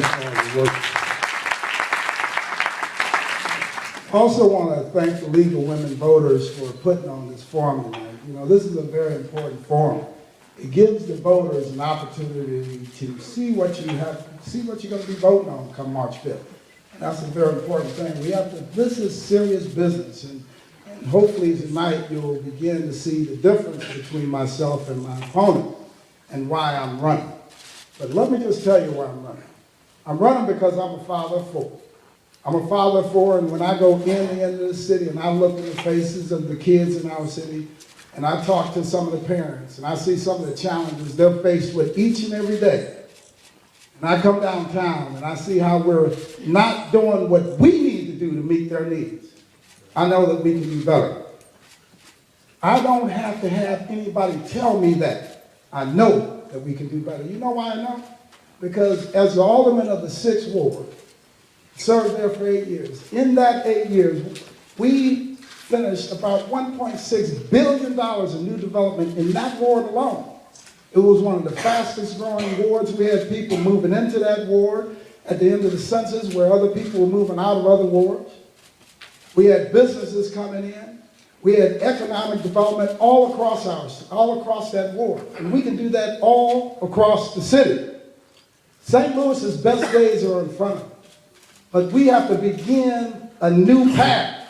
thanks for all your work. I also want to thank the League of Women Voters for putting on this forum tonight. You know, this is a very important forum. It gives the voters an opportunity to see what you have, see what you're going to be voting on come March 5th. And that's a very important thing. We have to, this is serious business, and hopefully tonight you'll begin to see the difference between myself and my opponent and why I'm running. But let me just tell you why I'm running. I'm running because I'm a father of four. I'm a father of four, and when I go into the city and I look in the faces of the kids in our city, and I talk to some of the parents, and I see some of the challenges they're faced with each and every day, and I come downtown and I see how we're not doing what we need to do to meet their needs, I know that we can do better. I don't have to have anybody tell me that. I know that we can do better. You know why I know? Because as the alderman of the 6th Ward, served there for 8 years. In that 8 years, we finished about $1.6 billion in new development in that ward alone. It was one of the fastest growing wards. We had people moving into that ward at the end of the census where other people were moving out of other wards. We had businesses coming in. We had economic development all across that ward. And we can do that all across the city. St. Louis's best days are in front of us. But we have to begin a new path.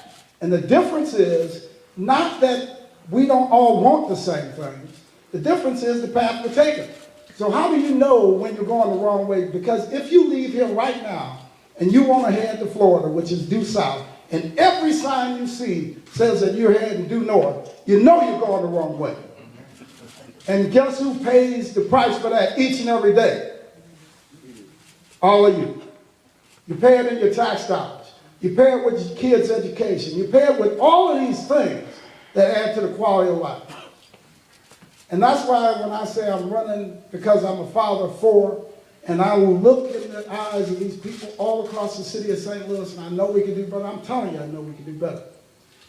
And the difference is not that we don't all want the same things. The difference is the path we're taking. So how do you know when you're going the wrong way? Because if you leave here right now and you want to head to Florida, which is due south, and every sign you see says that you're heading due north, you know you're going the wrong way. And guess who pays the price for that each and every day? All of you. You pay it in your tax dollars. You pay it with your kids' education. You pay it with all of these things that add to the quality of life. And that's why when I say I'm running because I'm a father of four, and I will look in the eyes of these people all across the city of St. Louis, and I know we can do better. I'm telling you, I know we can do better.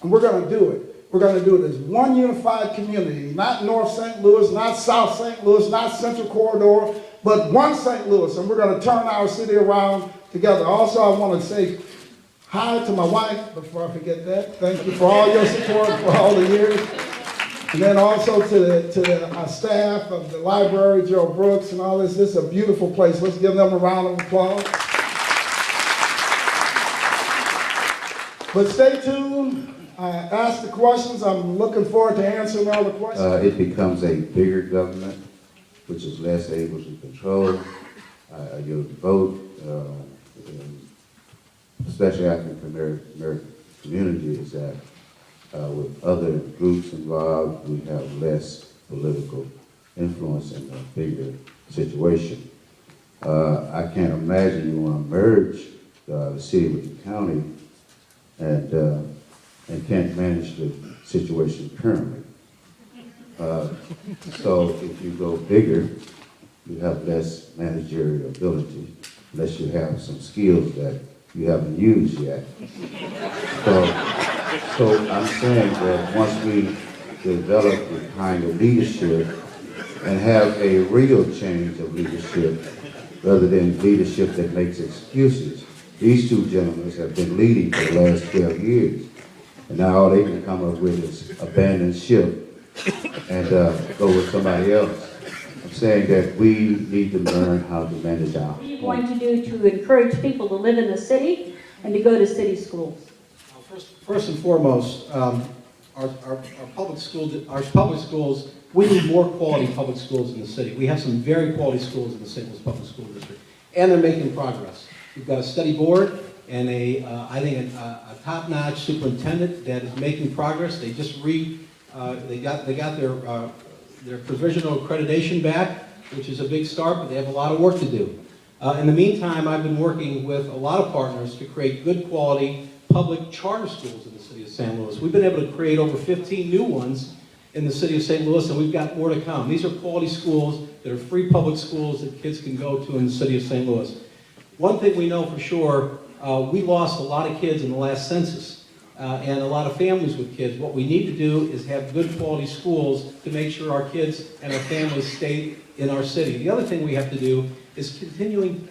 And we're going to do it. We're going to do it as one unified community, not North St. Louis, not South St. Louis, not Central Corridor, but one St. Louis, and we're going to turn our city around together. Also, I want to say hi to my wife, before I forget that. Thank you for all your support for all the years. And then also to the staff of the library, Joe Brooks and all this. This is a beautiful place. Let's give them a round of applause. But stay tuned. Ask the questions. I'm looking forward to answering all the questions. It becomes a bigger government, which is less able to control your vote, especially African American community, is that with other groups involved, we have less political influence in a bigger situation. I can't imagine you want to merge the city with the county and can't manage the situation currently. So if you go bigger, you have less managerial ability, unless you have some skills that you haven't used yet. So I'm saying that once we develop the kind of leadership and have a real change of leadership, rather than leadership that makes excuses. These two gentlemen have been leading for the last 12 years, and now all they can come up with is abandon ship and go with somebody else. I'm saying that we need to learn how to manage our. What are you going to do to encourage people to live in the city and to go to city schools? First and foremost, our public schools, we need more quality public schools in the city. We have some very quality schools in the St. Louis Public School District, and they're making progress. We've got a steady board and I think a top-notch superintendent that is making progress. They just they got their provisional accreditation back, which is a big start, but they have a lot of work to do. In the meantime, I've been working with a lot of partners to create good quality public charter schools in the city of St. Louis. We've been able to create over 15 new ones in the city of St. Louis, and we've got more to come. These are quality schools that are free public schools that kids can go to in the city of St. Louis. One thing we know for sure, we lost a lot of kids in the last census, and a lot of families with kids. What we need to do is have good quality schools to make sure our kids and our families stay in our city. The other thing we have to do is continuing